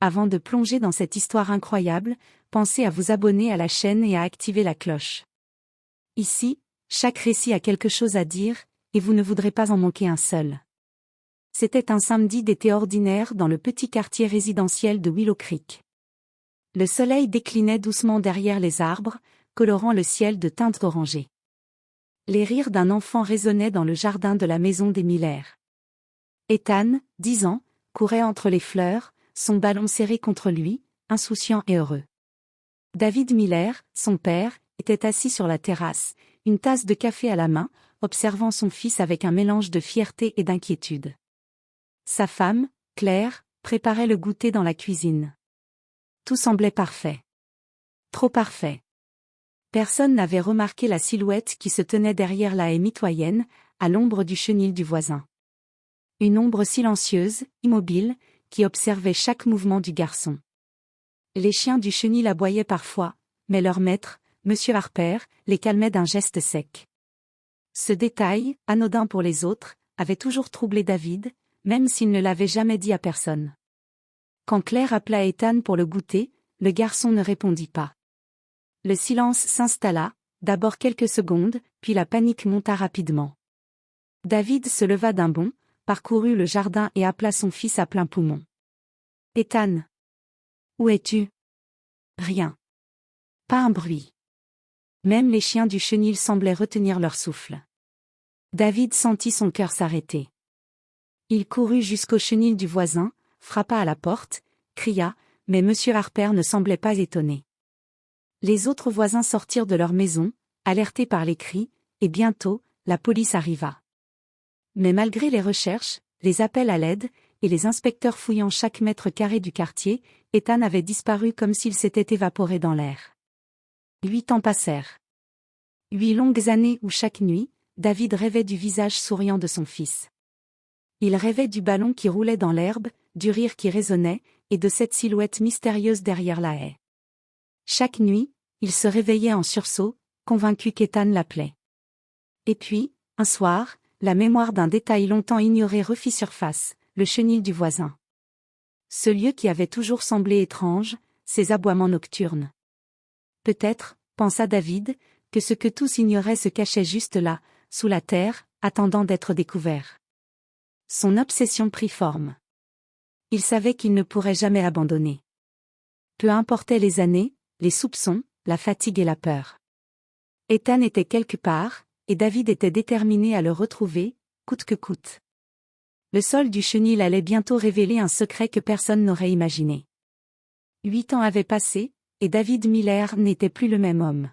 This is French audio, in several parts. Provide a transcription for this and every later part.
Avant de plonger dans cette histoire incroyable, pensez à vous abonner à la chaîne et à activer la cloche. Ici, chaque récit a quelque chose à dire, et vous ne voudrez pas en manquer un seul. C'était un samedi d'été ordinaire dans le petit quartier résidentiel de Willow Creek. Le soleil déclinait doucement derrière les arbres, colorant le ciel de teintes orangées. Les rires d'un enfant résonnaient dans le jardin de la maison des Miller. Ethan, 10 ans, courait entre les fleurs, son ballon serré contre lui, insouciant et heureux. David Miller, son père, était assis sur la terrasse, une tasse de café à la main, observant son fils avec un mélange de fierté et d'inquiétude. Sa femme, Claire, préparait le goûter dans la cuisine. Tout semblait parfait. Trop parfait. Personne n'avait remarqué la silhouette qui se tenait derrière la haie mitoyenne, à l'ombre du chenil du voisin. Une ombre silencieuse, immobile, qui observait chaque mouvement du garçon. Les chiens du chenil aboyaient parfois, mais leur maître, Monsieur Harper, les calmait d'un geste sec. Ce détail, anodin pour les autres, avait toujours troublé David, même s'il ne l'avait jamais dit à personne. Quand Claire appela Ethan pour le goûter, le garçon ne répondit pas. Le silence s'installa, d'abord quelques secondes, puis la panique monta rapidement. David se leva d'un bond, parcourut le jardin et appela son fils à plein poumon. « Ethan! Où es-tu » ? Rien. Pas un bruit. Même les chiens du chenil semblaient retenir leur souffle. David sentit son cœur s'arrêter. Il courut jusqu'au chenil du voisin, frappa à la porte, cria, mais M. Harper ne semblait pas étonné. Les autres voisins sortirent de leur maison, alertés par les cris, et bientôt, la police arriva. Mais malgré les recherches, les appels à l'aide, et les inspecteurs fouillant chaque mètre carré du quartier, Ethan avait disparu comme s'il s'était évaporé dans l'air. 8 ans passèrent. 8 longues années où chaque nuit, David rêvait du visage souriant de son fils. Il rêvait du ballon qui roulait dans l'herbe, du rire qui résonnait, et de cette silhouette mystérieuse derrière la haie. Chaque nuit, il se réveillait en sursaut, convaincu qu'Ethan l'appelait. Et puis, un soir, la mémoire d'un détail longtemps ignoré refit surface, le chenil du voisin. Ce lieu qui avait toujours semblé étrange, ses aboiements nocturnes. Peut-être, pensa David, que ce que tous ignoraient se cachait juste là, sous la terre, attendant d'être découvert. Son obsession prit forme. Il savait qu'il ne pourrait jamais abandonner. Peu importaient les années, les soupçons, la fatigue et la peur. Ethan était quelque part, et David était déterminé à le retrouver, coûte que coûte. Le sol du chenil allait bientôt révéler un secret que personne n'aurait imaginé. 8 ans avaient passé, et David Miller n'était plus le même homme.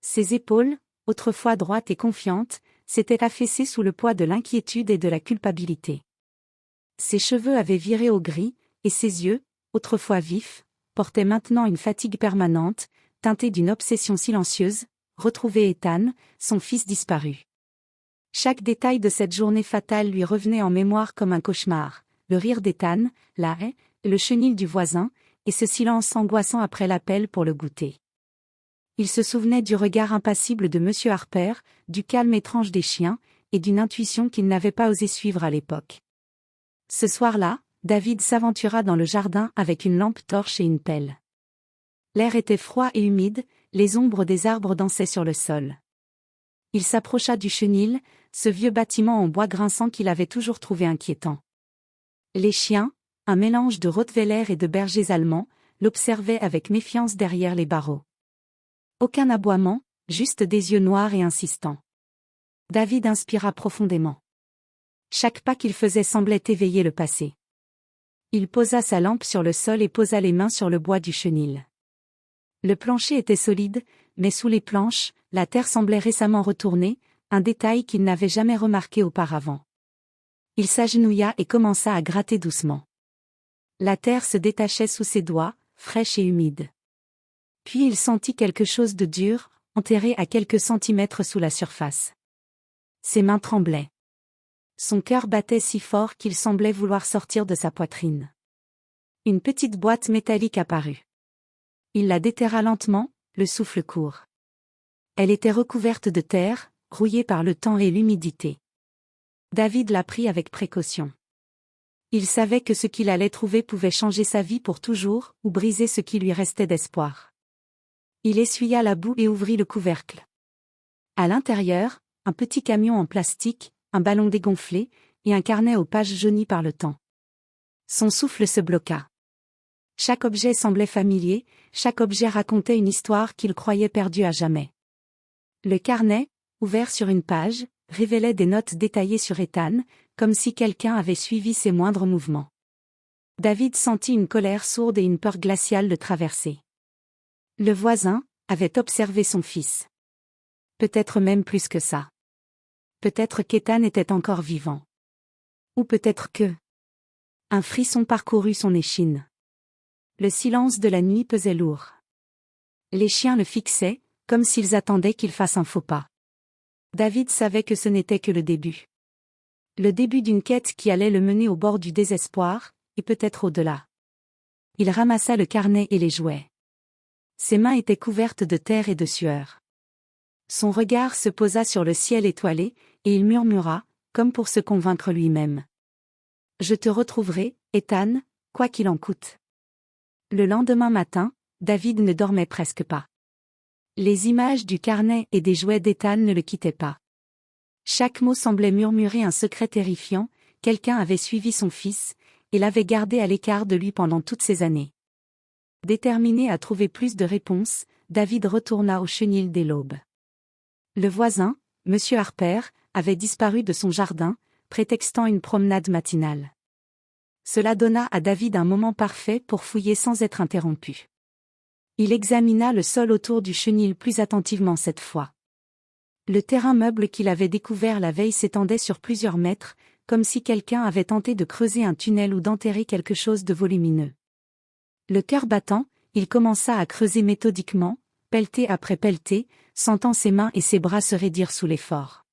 Ses épaules, autrefois droites et confiantes, s'étaient affaissées sous le poids de l'inquiétude et de la culpabilité. Ses cheveux avaient viré au gris, et ses yeux, autrefois vifs, portaient maintenant une fatigue permanente, teintée d'une obsession silencieuse, retrouver Ethan, son fils disparu. Chaque détail de cette journée fatale lui revenait en mémoire comme un cauchemar, le rire d'Ethan, la haie, le chenil du voisin, et ce silence angoissant après l'appel pour le goûter. Il se souvenait du regard impassible de M. Harper, du calme étrange des chiens, et d'une intuition qu'il n'avait pas osé suivre à l'époque. Ce soir-là, David s'aventura dans le jardin avec une lampe torche et une pelle. L'air était froid et humide, les ombres des arbres dansaient sur le sol. Il s'approcha du chenil, ce vieux bâtiment en bois grinçant qu'il avait toujours trouvé inquiétant. Les chiens, un mélange de rottweiler et de bergers allemands, l'observaient avec méfiance derrière les barreaux. Aucun aboiement, juste des yeux noirs et insistants. David inspira profondément. Chaque pas qu'il faisait semblait éveiller le passé. Il posa sa lampe sur le sol et posa les mains sur le bois du chenil. Le plancher était solide, mais sous les planches, la terre semblait récemment retournée, un détail qu'il n'avait jamais remarqué auparavant. Il s'agenouilla et commença à gratter doucement. La terre se détachait sous ses doigts, fraîche et humide. Puis il sentit quelque chose de dur, enterré à quelques centimètres sous la surface. Ses mains tremblaient. Son cœur battait si fort qu'il semblait vouloir sortir de sa poitrine. Une petite boîte métallique apparut. Il la déterra lentement, le souffle court. Elle était recouverte de terre, rouillée par le temps et l'humidité. David la prit avec précaution. Il savait que ce qu'il allait trouver pouvait changer sa vie pour toujours, ou briser ce qui lui restait d'espoir. Il essuya la boue et ouvrit le couvercle. À l'intérieur, un petit camion en plastique, un ballon dégonflé, et un carnet aux pages jaunies par le temps. Son souffle se bloqua. Chaque objet semblait familier, chaque objet racontait une histoire qu'il croyait perdue à jamais. Le carnet, ouvert sur une page, révélait des notes détaillées sur Ethan, comme si quelqu'un avait suivi ses moindres mouvements. David sentit une colère sourde et une peur glaciale le traverser. Le voisin avait observé son fils. Peut-être même plus que ça. Peut-être qu'Ethan était encore vivant. Ou peut-être que... Un frisson parcourut son échine. Le silence de la nuit pesait lourd. Les chiens le fixaient, comme s'ils attendaient qu'il fasse un faux pas. David savait que ce n'était que le début. Le début d'une quête qui allait le mener au bord du désespoir, et peut-être au-delà. Il ramassa le carnet et les jouets. Ses mains étaient couvertes de terre et de sueur. Son regard se posa sur le ciel étoilé, et il murmura, comme pour se convaincre lui-même. « Je te retrouverai, Ethan, quoi qu'il en coûte. » Le lendemain matin, David ne dormait presque pas. Les images du carnet et des jouets d'Ethan ne le quittaient pas. Chaque mot semblait murmurer un secret terrifiant, quelqu'un avait suivi son fils, et l'avait gardé à l'écart de lui pendant toutes ces années. Déterminé à trouver plus de réponses, David retourna au chenil dès l'aube. Le voisin, M. Harper, avait disparu de son jardin, prétextant une promenade matinale. Cela donna à David un moment parfait pour fouiller sans être interrompu. Il examina le sol autour du chenil plus attentivement cette fois. Le terrain meuble qu'il avait découvert la veille s'étendait sur plusieurs mètres, comme si quelqu'un avait tenté de creuser un tunnel ou d'enterrer quelque chose de volumineux. Le cœur battant, il commença à creuser méthodiquement, pelleté après pelleté, sentant ses mains et ses bras se raidir sous l'effort.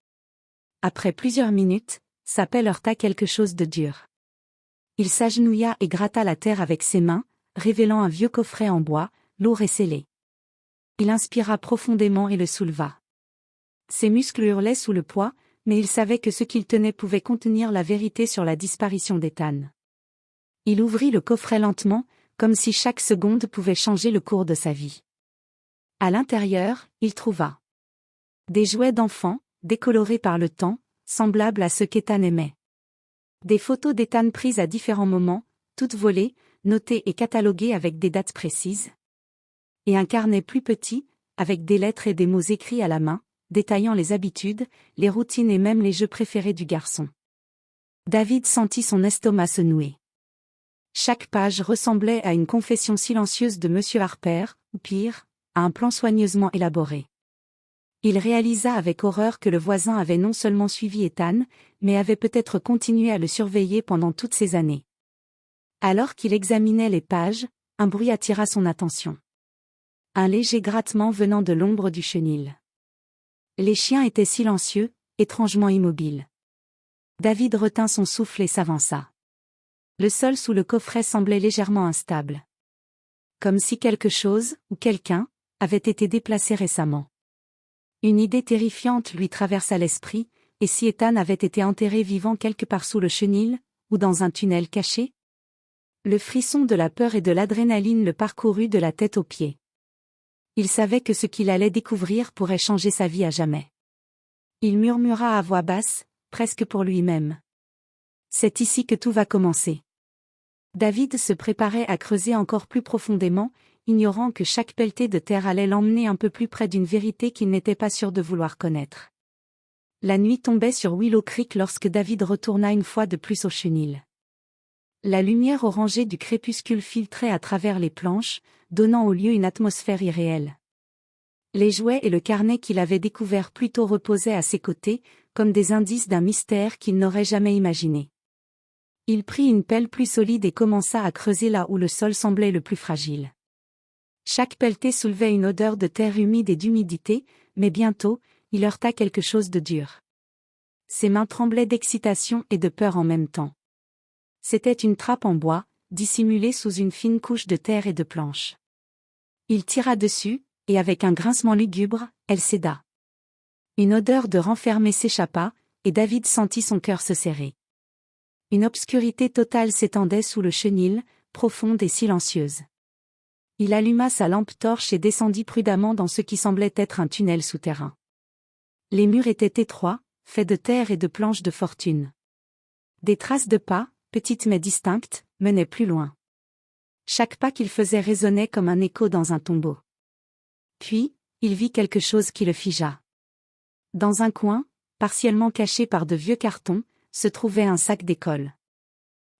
Après plusieurs minutes, sa pelle heurta quelque chose de dur. Il s'agenouilla et gratta la terre avec ses mains, révélant un vieux coffret en bois, lourd et scellé. Il inspira profondément et le souleva. Ses muscles hurlaient sous le poids, mais il savait que ce qu'il tenait pouvait contenir la vérité sur la disparition d'Ethan. Il ouvrit le coffret lentement, comme si chaque seconde pouvait changer le cours de sa vie. À l'intérieur, il trouva des jouets d'enfants, décolorés par le temps, semblables à ceux qu'Ethan aimait. Des photos d'Ethan prises à différents moments, toutes volées, notées et cataloguées avec des dates précises. Et un carnet plus petit, avec des lettres et des mots écrits à la main, détaillant les habitudes, les routines et même les jeux préférés du garçon. David sentit son estomac se nouer. Chaque page ressemblait à une confession silencieuse de M. Harper, ou pire, à un plan soigneusement élaboré. Il réalisa avec horreur que le voisin avait non seulement suivi Ethan, mais avait peut-être continué à le surveiller pendant toutes ces années. Alors qu'il examinait les pages, un bruit attira son attention. Un léger grattement venant de l'ombre du chenil. Les chiens étaient silencieux, étrangement immobiles. David retint son souffle et s'avança. Le sol sous le coffret semblait légèrement instable. Comme si quelque chose, ou quelqu'un, avait été déplacé récemment. Une idée terrifiante lui traversa l'esprit, et si Ethan avait été enterré vivant quelque part sous le chenil, ou dans un tunnel caché? Le frisson de la peur et de l'adrénaline le parcourut de la tête aux pieds. Il savait que ce qu'il allait découvrir pourrait changer sa vie à jamais. Il murmura à voix basse, presque pour lui-même. C'est ici que tout va commencer. David se préparait à creuser encore plus profondément, ignorant que chaque pelletée de terre allait l'emmener un peu plus près d'une vérité qu'il n'était pas sûr de vouloir connaître. La nuit tombait sur Willow Creek lorsque David retourna une fois de plus au chenil. La lumière orangée du crépuscule filtrait à travers les planches, donnant au lieu une atmosphère irréelle. Les jouets et le carnet qu'il avait découvert plus tôt reposaient à ses côtés, comme des indices d'un mystère qu'il n'aurait jamais imaginé. Il prit une pelle plus solide et commença à creuser là où le sol semblait le plus fragile. Chaque pelletée soulevait une odeur de terre humide et d'humidité, mais bientôt, il heurta quelque chose de dur. Ses mains tremblaient d'excitation et de peur en même temps. C'était une trappe en bois, dissimulée sous une fine couche de terre et de planches. Il tira dessus, et avec un grincement lugubre, elle céda. Une odeur de renfermé s'échappa, et David sentit son cœur se serrer. Une obscurité totale s'étendait sous le chenil, profonde et silencieuse. Il alluma sa lampe torche et descendit prudemment dans ce qui semblait être un tunnel souterrain. Les murs étaient étroits, faits de terre et de planches de fortune. Des traces de pas, petites mais distinctes, menaient plus loin. Chaque pas qu'il faisait résonnait comme un écho dans un tombeau. Puis, il vit quelque chose qui le figea. Dans un coin, partiellement caché par de vieux cartons, se trouvait un sac d'école.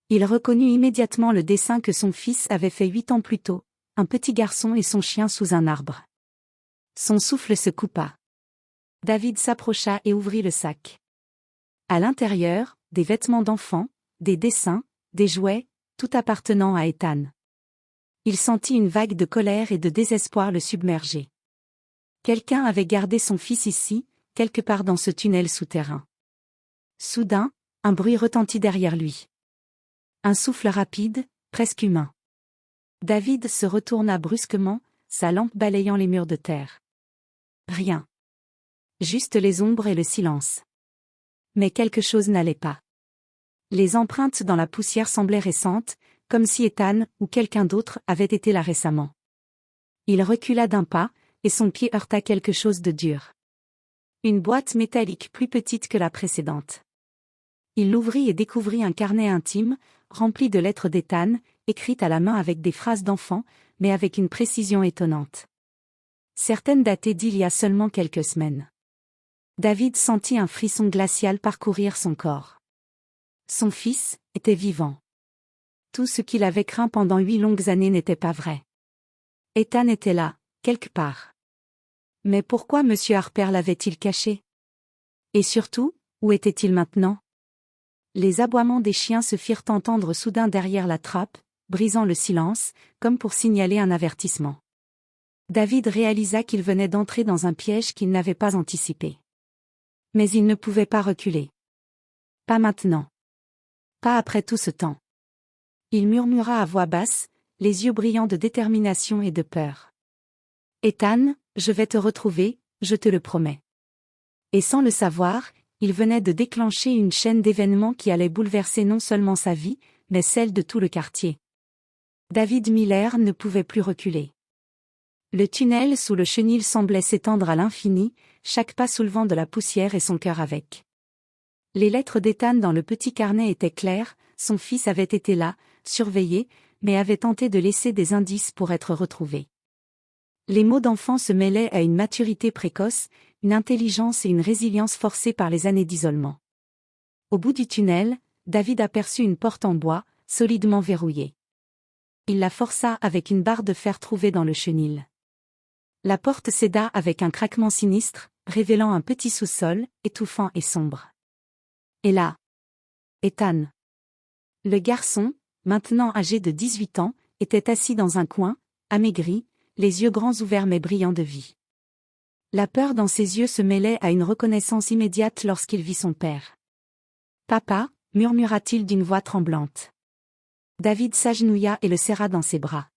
Il reconnut immédiatement le dessin que son fils avait fait 8 ans plus tôt, un petit garçon et son chien sous un arbre. Son souffle se coupa. David s'approcha et ouvrit le sac. À l'intérieur, des vêtements d'enfant, des dessins, des jouets, tout appartenant à Ethan. Il sentit une vague de colère et de désespoir le submerger. Quelqu'un avait gardé son fils ici, quelque part dans ce tunnel souterrain. Soudain, un bruit retentit derrière lui. Un souffle rapide, presque humain. David se retourna brusquement, sa lampe balayant les murs de terre. Rien. Juste les ombres et le silence. Mais quelque chose n'allait pas. Les empreintes dans la poussière semblaient récentes, comme si Ethan ou quelqu'un d'autre avait été là récemment. Il recula d'un pas, et son pied heurta quelque chose de dur. Une boîte métallique plus petite que la précédente. Il l'ouvrit et découvrit un carnet intime, rempli de lettres d'Ethan, écrites à la main avec des phrases d'enfant, mais avec une précision étonnante. Certaines datées d'il y a seulement quelques semaines. David sentit un frisson glacial parcourir son corps. Son fils était vivant. Tout ce qu'il avait craint pendant 8 longues années n'était pas vrai. Ethan était là, quelque part. Mais pourquoi M. Harper l'avait-il caché? Et surtout, où était-il maintenant? Les aboiements des chiens se firent entendre soudain derrière la trappe, brisant le silence, comme pour signaler un avertissement. David réalisa qu'il venait d'entrer dans un piège qu'il n'avait pas anticipé. Mais il ne pouvait pas reculer. Pas maintenant. Pas après tout ce temps. Il murmura à voix basse, les yeux brillants de détermination et de peur. Ethan, je vais te retrouver, je te le promets. Et sans le savoir, il venait de déclencher une chaîne d'événements qui allait bouleverser non seulement sa vie, mais celle de tout le quartier. David Miller ne pouvait plus reculer. Le tunnel sous le chenil semblait s'étendre à l'infini, chaque pas soulevant de la poussière et son cœur avec. Les lettres d'Ethan dans le petit carnet étaient claires, son fils avait été là, surveillé, mais avait tenté de laisser des indices pour être retrouvé. Les mots d'enfant se mêlaient à une maturité précoce, une intelligence et une résilience forcées par les années d'isolement. Au bout du tunnel, David aperçut une porte en bois, solidement verrouillée. Il la força avec une barre de fer trouvée dans le chenil. La porte céda avec un craquement sinistre, révélant un petit sous-sol, étouffant et sombre. Et là, Ethan. Le garçon, maintenant âgé de 18 ans, était assis dans un coin, amaigri, les yeux grands ouverts mais brillants de vie. La peur dans ses yeux se mêlait à une reconnaissance immédiate lorsqu'il vit son père. « Papa » murmura-t-il d'une voix tremblante. David s'agenouilla et le serra dans ses bras.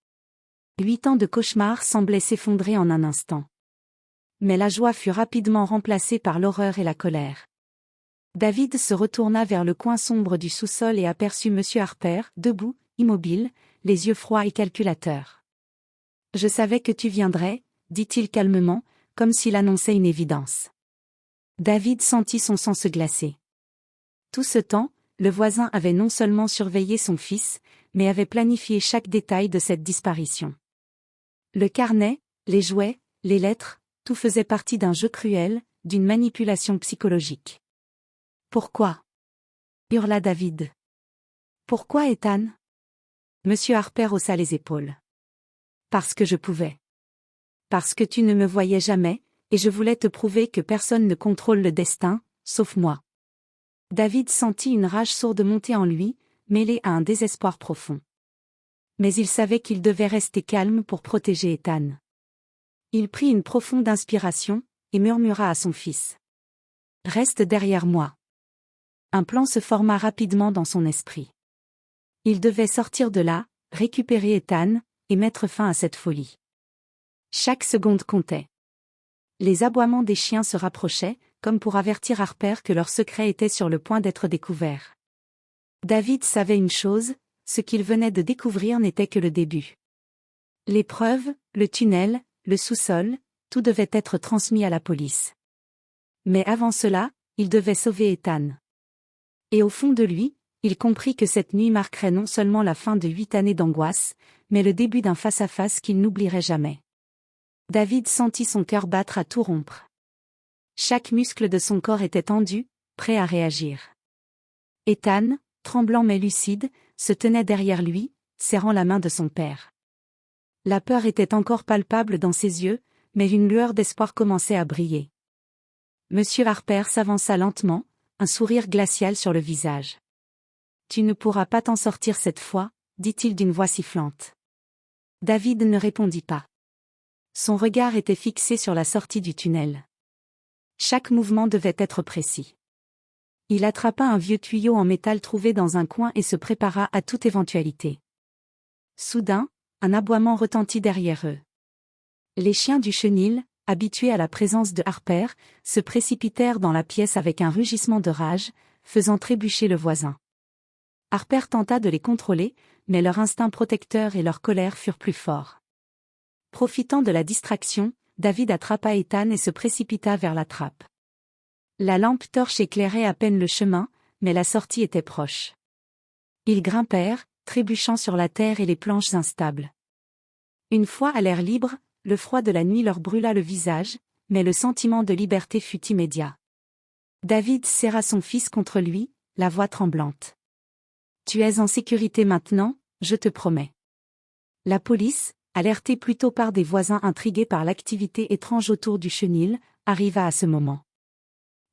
8 ans de cauchemar semblaient s'effondrer en un instant. Mais la joie fut rapidement remplacée par l'horreur et la colère. David se retourna vers le coin sombre du sous-sol et aperçut M. Harper, debout, immobile, les yeux froids et calculateurs. « Je savais que tu viendrais, » dit-il calmement, comme s'il annonçait une évidence. David sentit son sang se glacer. Tout ce temps, le voisin avait non seulement surveillé son fils, mais avait planifié chaque détail de cette disparition. Le carnet, les jouets, les lettres, tout faisait partie d'un jeu cruel, d'une manipulation psychologique. « Pourquoi » hurla David. « Pourquoi, Ethan » Monsieur Harper haussa les épaules. « Parce que je pouvais. Parce que tu ne me voyais jamais, et je voulais te prouver que personne ne contrôle le destin, sauf moi. » David sentit une rage sourde monter en lui, mêlée à un désespoir profond. Mais il savait qu'il devait rester calme pour protéger Ethan. Il prit une profonde inspiration, et murmura à son fils. « Reste derrière moi. » Un plan se forma rapidement dans son esprit. Il devait sortir de là, récupérer Ethan, et mettre fin à cette folie. Chaque seconde comptait. Les aboiements des chiens se rapprochaient, comme pour avertir Harper que leur secret était sur le point d'être découvert. David savait une chose, ce qu'il venait de découvrir n'était que le début. L'épreuve, le tunnel, le sous-sol, tout devait être transmis à la police. Mais avant cela, il devait sauver Ethan. Et au fond de lui, il comprit que cette nuit marquerait non seulement la fin de 8 années d'angoisse, mais le début d'un face-à-face qu'il n'oublierait jamais. David sentit son cœur battre à tout rompre. Chaque muscle de son corps était tendu, prêt à réagir. Ethan, tremblant mais lucide, se tenait derrière lui, serrant la main de son père. La peur était encore palpable dans ses yeux, mais une lueur d'espoir commençait à briller. Monsieur Harper s'avança lentement, un sourire glacial sur le visage. « Tu ne pourras pas t'en sortir cette fois », dit-il d'une voix sifflante. David ne répondit pas. Son regard était fixé sur la sortie du tunnel. Chaque mouvement devait être précis. Il attrapa un vieux tuyau en métal trouvé dans un coin et se prépara à toute éventualité. Soudain, un aboiement retentit derrière eux. Les chiens du chenil, habitués à la présence de Harper, se précipitèrent dans la pièce avec un rugissement de rage, faisant trébucher le voisin. Harper tenta de les contrôler, mais leur instinct protecteur et leur colère furent plus forts. Profitant de la distraction, David attrapa Ethan et se précipita vers la trappe. La lampe torche éclairait à peine le chemin, mais la sortie était proche. Ils grimpèrent, trébuchant sur la terre et les planches instables. Une fois à l'air libre, le froid de la nuit leur brûla le visage, mais le sentiment de liberté fut immédiat. David serra son fils contre lui, la voix tremblante. « Tu es en sécurité maintenant, je te promets. » La police, alertée plus tôt par des voisins intrigués par l'activité étrange autour du chenil, arriva à ce moment.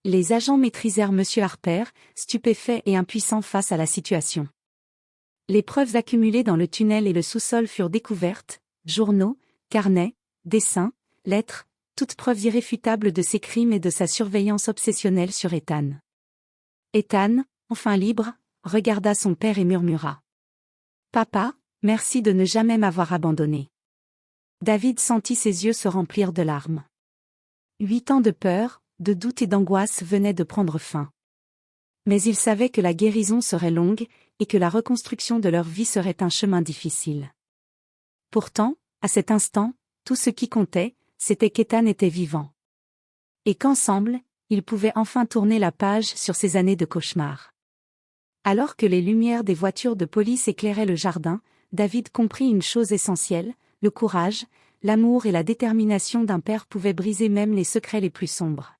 Les agents maîtrisèrent M. Harper, stupéfaits et impuissants face à la situation. Les preuves accumulées dans le tunnel et le sous-sol furent découvertes, journaux, carnets, dessins, lettres, toutes preuves irréfutables de ses crimes et de sa surveillance obsessionnelle sur Ethan. Ethan, enfin libre, regarda son père et murmura. « Papa, merci de ne jamais m'avoir abandonné. » David sentit ses yeux se remplir de larmes. 8 ans de peur, de doute et d'angoisse venaient de prendre fin. Mais il savait que la guérison serait longue, et que la reconstruction de leur vie serait un chemin difficile. Pourtant, à cet instant, tout ce qui comptait, c'était qu'Ethan était vivant. Et qu'ensemble, ils pouvaient enfin tourner la page sur ces années de cauchemar. Alors que les lumières des voitures de police éclairaient le jardin, David comprit une chose essentielle, le courage, l'amour et la détermination d'un père pouvaient briser même les secrets les plus sombres.